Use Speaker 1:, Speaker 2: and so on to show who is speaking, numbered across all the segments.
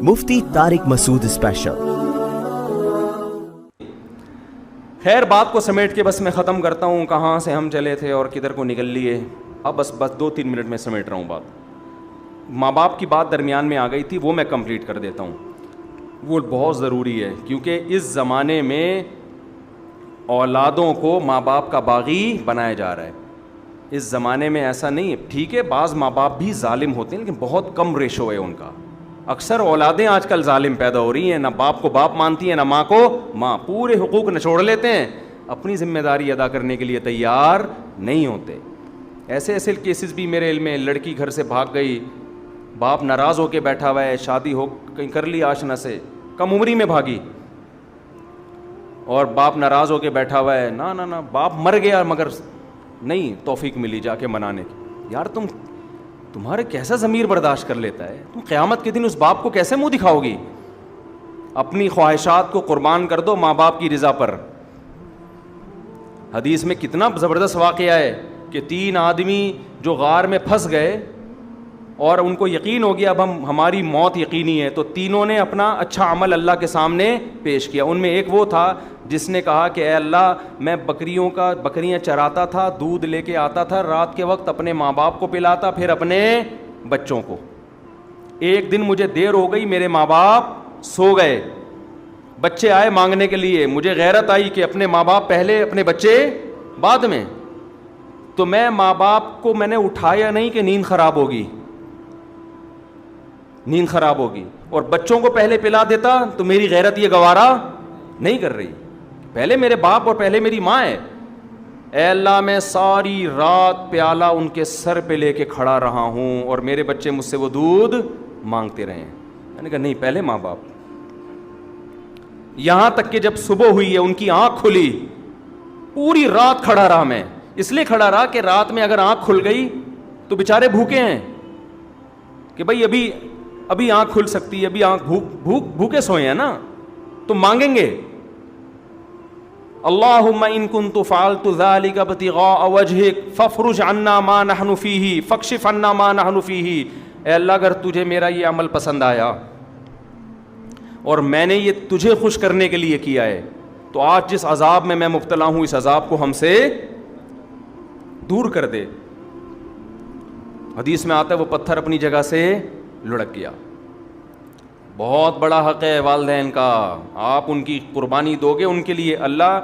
Speaker 1: مفتی طارق مسعود special.
Speaker 2: خیر، بات کو سمیٹ کے بس میں ختم کرتا ہوں، کہاں سے ہم چلے تھے اور کدھر کو نکل لیے۔ اب بس 2-3 منٹ میں سمیٹ رہا ہوں بات۔ ماں باپ کی بات درمیان میں آ گئی تھی، وہ میں کمپلیٹ کر دیتا ہوں، وہ بہت ضروری ہے، کیونکہ اس زمانے میں اولادوں کو ماں باپ کا باغی بنایا جا رہا ہے۔ اس زمانے میں ایسا نہیں ہے، ٹھیک ہے بعض ماں باپ بھی ظالم ہوتے ہیں لیکن بہت کم ریشو ہے ان کا۔ اکثر اولادیں آج کل ظالم پیدا ہو رہی ہیں، نہ باپ کو باپ مانتی ہیں نہ ماں کو ماں، پورے حقوق نچوڑ لیتے ہیں، اپنی ذمہ داری ادا کرنے کے لیے تیار نہیں ہوتے۔ ایسے ایسے کیسز بھی میرے علم میں، لڑکی گھر سے بھاگ گئی، باپ ناراض ہو کے بیٹھا ہوا ہے، شادی ہو کہیں کر لی آشنا سے، کم عمری میں بھاگی، اور باپ ناراض ہو کے بیٹھا ہوا ہے، نہ باپ مر گیا مگر نہیں توفیق ملی جا کے منانے کی۔ یار تمہارے کیسا ضمیر برداشت کر لیتا ہے؟ تم قیامت کے دن اس باپ کو کیسے منہ دکھاؤ گی؟ اپنی خواہشات کو قربان کر دو ماں باپ کی رضا پر۔ حدیث میں کتنا زبردست واقعہ ہے کہ 3 آدمی جو غار میں پھنس گئے اور ان کو یقین ہو گیا اب ہماری موت یقینی ہے، تو تینوں نے اپنا اچھا عمل اللہ کے سامنے پیش کیا۔ ان میں ایک وہ تھا جس نے کہا کہ اے اللہ، میں بکریاں چراتا تھا، دودھ لے کے آتا تھا، رات کے وقت اپنے ماں باپ کو پلاتا، پھر اپنے بچوں کو۔ ایک دن مجھے دیر ہو گئی، میرے ماں باپ سو گئے، بچے آئے مانگنے کے لیے، مجھے غیرت آئی کہ اپنے ماں باپ پہلے اپنے بچے بعد میں، تو میں ماں باپ کو میں نے اٹھایا نہیں کہ نیند خراب ہوگی، اور بچوں کو پہلے پلا دیتا تو میری غیرت یہ گوارا نہیں کر رہی، پہلے میرے باپ اور پہلے میری ماں ہے۔ اے اللہ، میں ساری رات پیالہ ان کے سر پہ لے کے کھڑا رہا ہوں اور میرے بچے مجھ سے وہ دودھ مانگتے رہے ہیں۔ میں نے کہا نہیں، پہلے ماں باپ۔ یہاں تک کہ جب صبح ہوئی ہے، ان کی آنکھ کھلی، پوری رات کھڑا رہا میں، اس لیے کھڑا رہا کہ رات میں اگر آنکھ کھل گئی تو بیچارے بھوکے ہیں کہ بھائی ابھی آنکھ کھل سکتی ہے، ابھی آنکھ بھوکے سوئے ہیں نا، تو مانگیں گے اللہم ان کنت فعلت ذلک ابتغاء وجہک فافرج عنا ما نحن فیہ فاکشف عنا ما نحن فیہ۔ اے اللہ، اگر تجھے میرا یہ عمل پسند آیا اور میں نے یہ تجھے خوش کرنے کے لیے کیا ہے، تو آج جس عذاب میں مبتلا ہوں اس عذاب کو ہم سے دور کر دے۔ حدیث میں آتا ہے وہ پتھر اپنی جگہ سے لڑک گیا۔ بہت بڑا حق ہے والدین کا، آپ ان کی قربانی دو گے ان کے لیے۔ اللہ،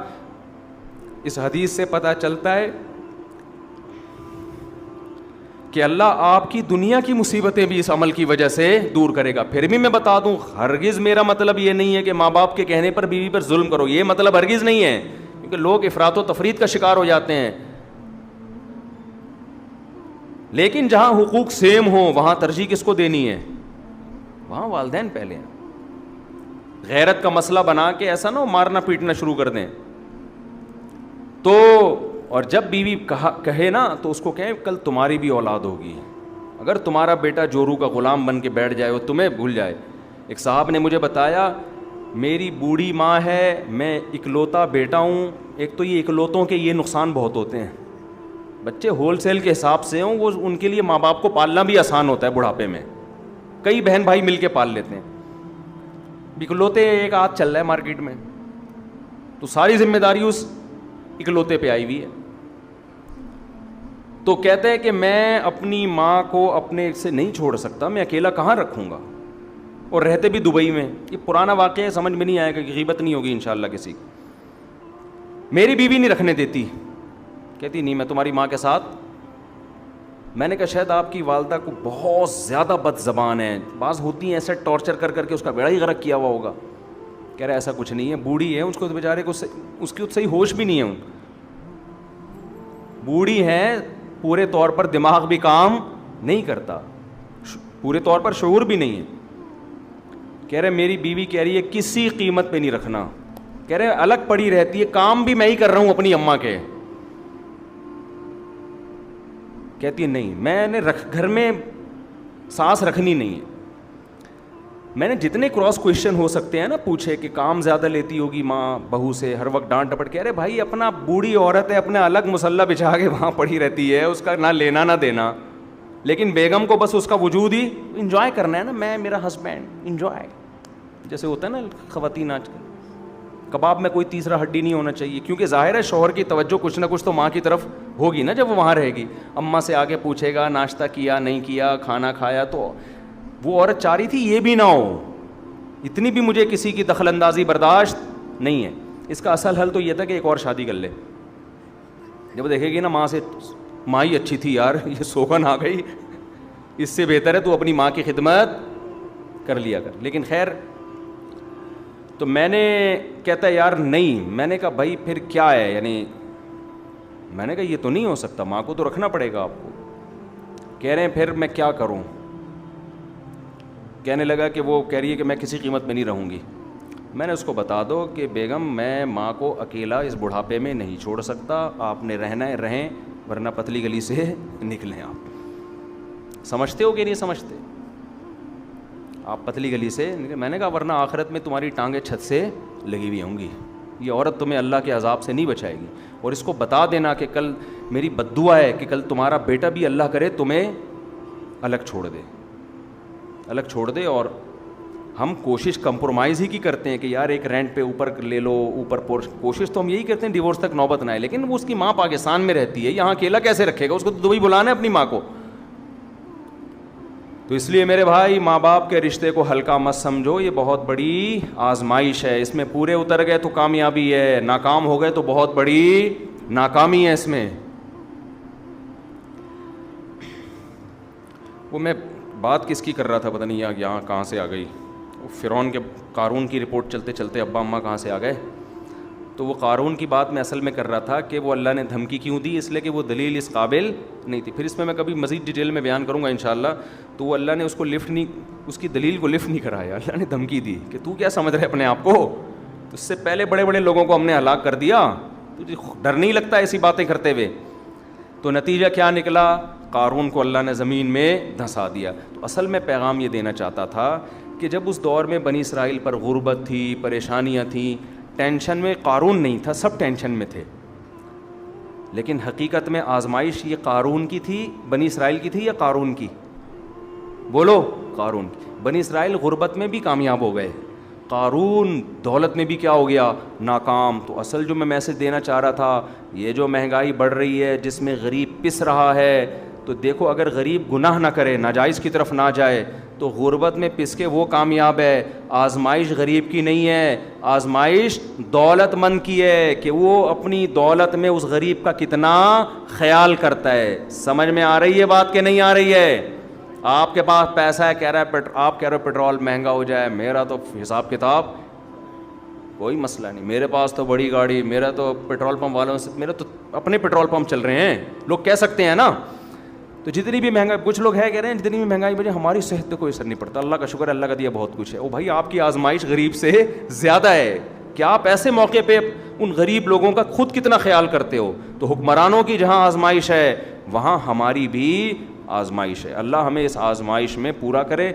Speaker 2: اس حدیث سے پتہ چلتا ہے کہ اللہ آپ کی دنیا کی مصیبتیں بھی اس عمل کی وجہ سے دور کرے گا۔ پھر بھی میں بتا دوں، ہرگز میرا مطلب یہ نہیں ہے کہ ماں باپ کے کہنے پر بیوی پر ظلم کرو، یہ مطلب ہرگز نہیں ہے، کیونکہ لوگ افراط و تفریط کا شکار ہو جاتے ہیں۔ لیکن جہاں حقوق سیم ہوں وہاں ترجیح کس کو دینی ہے؟ وہاں والدین پہلے ہیں۔ غیرت کا مسئلہ بنا کے ایسا نہ ہو مارنا پیٹنا شروع کر دیں۔ تو اور جب بیوی کہے نا تو اس کو کہیں کل تمہاری بھی اولاد ہوگی، اگر تمہارا بیٹا جورو کا غلام بن کے بیٹھ جائے وہ تمہیں بھول جائے۔ ایک صاحب نے مجھے بتایا، میری بوڑھی ماں ہے، میں اکلوتا بیٹا ہوں۔ ایک تو یہ اکلوتوں کے یہ نقصان بہت ہوتے ہیں، بچے ہول سیل کے حساب سے ہوں، وہ ان کے لیے ماں باپ کو پالنا بھی آسان ہوتا ہے بڑھاپے میں، کئی بہن بھائی مل کے پال لیتے ہیں۔ اکلوتے ایک آدھ چل رہا ہے مارکیٹ میں، تو ساری ذمہ داری اس اکلوتے پہ آئی ہوئی ہے۔ تو کہتے ہیں کہ میں اپنی ماں کو اپنے سے نہیں چھوڑ سکتا، میں اکیلا کہاں رکھوں گا، اور رہتے بھی دبئی میں۔ یہ پرانا واقعہ ہے، سمجھ میں نہیں آئے گا کہ غیبت نہیں ہوگی انشاءاللہ کسی کی۔ میری بیوی نہیں رکھنے دیتی، کہتی نہیں میں تمہاری ماں کے ساتھ۔ میں نے کہا شاید آپ کی والدہ کو بہت زیادہ بد زبان ہے، بعض ہوتی ہیں ایسے ٹارچر کر کر کے اس کا بیڑا ہی غرق کیا ہوا ہوگا۔ کہہ رہا ایسا کچھ نہیں ہے، بوڑھی ہے، اس کو بیچارے کو اس کی صحیح ہوش بھی نہیں ہے، بوڑھی ہے، پورے طور پر دماغ بھی کام نہیں کرتا، پورے طور پر شعور بھی نہیں ہے۔ کہہ رہے میری بیوی کہہ رہی ہے کسی قیمت پہ نہیں رکھنا، کہہ رہے الگ پڑی رہتی ہے، کام بھی میں ہی کر رہا ہوں اپنی اماں کے۔ کہتی ہے نہیں، میں نے گھر میں سانس رکھنی نہیں ہے۔ میں نے جتنے کراس کویشچن ہو سکتے ہیں نا پوچھے کہ کام زیادہ لیتی ہوگی ماں بہو سے، ہر وقت ڈانٹ ڈپٹ، کہہ رہے بھائی اپنا بوڑھی عورت ہے، اپنا الگ مسلح بچھا کے وہاں پڑی رہتی ہے، اس کا نہ لینا نہ دینا، لیکن بیگم کو بس اس کا وجود ہی انجوائے کرنا ہے نا, میں میرا ہسبینڈ انجوائے, جیسے ہوتا ہے نا خواتین آج کل. کباب میں کوئی تیسرا ہڈی نہیں ہونا چاہیے, کیونکہ ظاہر ہے شوہر کی توجہ کچھ نہ کچھ تو ماں کی طرف ہوگی نا جب وہ وہاں رہے گی. اماں سے آگے پوچھے گا ناشتہ کیا نہیں کیا, کھانا کھایا, تو وہ عورت چاہ رہی تھی یہ بھی نہ ہو, اتنی بھی مجھے کسی کی دخل اندازی برداشت نہیں ہے. اس کا اصل حل تو یہ تھا کہ ایک اور شادی کر لے. جب دیکھے گی نا ماں سے, ماں ہی اچھی تھی یار, یہ سوگن آ گئی, اس سے بہتر ہے تو اپنی ماں کی خدمت کر لیا کر. لیکن خیر, تو میں نے کہتا ہے یار نہیں, میں نے کہا بھائی پھر کیا ہے, یعنی میں نے کہا یہ تو نہیں ہو سکتا, ماں کو تو رکھنا پڑے گا آپ کو. کہہ رہے ہیں پھر میں کیا کروں. کہنے لگا کہ وہ کہہ رہی ہے کہ میں کسی قیمت میں نہیں رہوں گی. میں نے اس کو بتا دو کہ بیگم میں ماں کو اکیلا اس بڑھاپے میں نہیں چھوڑ سکتا, آپ نے رہنا ہے رہیں, ورنہ پتلی گلی سے نکلیں. آپ سمجھتے ہو کہ نہیں سمجھتے, آپ پتلی گلی سے نکلیں. میں نے کہا ورنہ آخرت میں تمہاری ٹانگیں چھت سے لگی ہوئی ہوں گی, یہ عورت تمہیں اللہ کے عذاب سے نہیں بچائے گی. اور اس کو بتا دینا کہ کل میری بد دعا ہے کہ کل تمہارا بیٹا بھی اللہ کرے تمہیں الگ چھوڑ دے, الگ چھوڑ دے. اور ہم کوشش کمپرومائز ہی کی کرتے ہیں کہ یار ایک رینٹ پہ اوپر لے لو, اوپر کوشش تو ہم یہی کرتے ہیں ڈیورس تک نوبت نہ آئے. لیکن وہ اس کی ماں پاکستان میں رہتی ہے, یہاں اکیلا کیسے رکھے گا, اس کو تو دبئی بلانا ہے اپنی ماں کو. تو اس لیے میرے بھائی ماں باپ کے رشتے کو ہلکا مت سمجھو, یہ بہت بڑی آزمائش ہے. اس میں پورے اتر گئے تو کامیابی ہے, ناکام ہو گئے تو بہت بڑی ناکامی ہے اس میں. وہ میں بات کس کی کر رہا تھا پتہ نہیں یہاں کہاں سے آ گئی. فرعون کے قارون کی رپورٹ چلتے چلتے ابا اماں کہاں سے آ گئے. تو وہ قارون کی بات میں اصل میں کر رہا تھا کہ وہ اللہ نے دھمکی کیوں دی, اس لیے کہ وہ دلیل اس قابل نہیں تھی. پھر اس میں کبھی مزید ڈیٹیل میں بیان کروں گا انشاءاللہ. تو وہ اللہ نے اس کو لفٹ نہیں, اس کی دلیل کو لفٹ نہیں کرایا, اللہ نے دھمکی دی کہ تو کیا سمجھ رہے اپنے آپ کو, تو اس سے پہلے بڑے بڑے لوگوں کو ہم نے ہلاک کر دیا, تجھے ڈر نہیں لگتا ایسی باتیں کرتے ہوئے. تو نتیجہ کیا نکلا, قارون کو اللہ نے زمین میں دھنسا دیا. تو اصل میں پیغام یہ دینا چاہتا تھا کہ جب اس دور میں بنی اسرائیل پر غربت تھی, پریشانیاں تھیں, ٹینشن میں قارون نہیں تھا, سب ٹینشن میں تھے. لیکن حقیقت میں آزمائش یہ قارون کی تھی, بنی اسرائیل کی تھی یا قارون کی, بولو قارون کی. بنی اسرائیل غربت میں بھی کامیاب ہو گئے, قارون دولت میں بھی کیا ہو گیا, ناکام. تو اصل جو میں میسج دینا چاہ رہا تھا, یہ جو مہنگائی بڑھ رہی ہے جس میں غریب پس رہا ہے, تو دیکھو اگر غریب گناہ نہ کرے, ناجائز کی طرف نہ جائے, تو غربت میں پس کے وہ کامیاب ہے. آزمائش غریب کی نہیں ہے, آزمائش دولت مند کی ہے کہ وہ اپنی دولت میں اس غریب کا کتنا خیال کرتا ہے. سمجھ میں آ رہی ہے بات کہ نہیں آ رہی ہے؟ آپ کے پاس پیسہ ہے, کہہ رہا ہے آپ کہہ رہے ہو پٹرول مہنگا ہو جائے, میرا تو حساب کتاب کوئی مسئلہ نہیں, میرے پاس تو بڑی گاڑی, میرا تو پٹرول پمپ والوں سے, میرا تو اپنے پٹرول پمپ چل رہے ہیں, لوگ کہہ سکتے ہیں نا. تو جتنی بھی مہنگائی, کچھ لوگ ہے کہہ رہے ہیں جتنی بھی مہنگائی وجہ ہماری صحت پہ کوئی اثر نہیں پڑتا, اللہ کا شکر ہے, اللہ کا دیا بہت کچھ ہے. او بھائی آپ کی آزمائش غریب سے زیادہ ہے کہ آپ ایسے موقع پہ ان غریب لوگوں کا خود کتنا خیال کرتے ہو. تو حکمرانوں کی جہاں آزمائش ہے وہاں ہماری بھی آزمائش ہے. اللہ ہمیں اس آزمائش میں پورا کرے.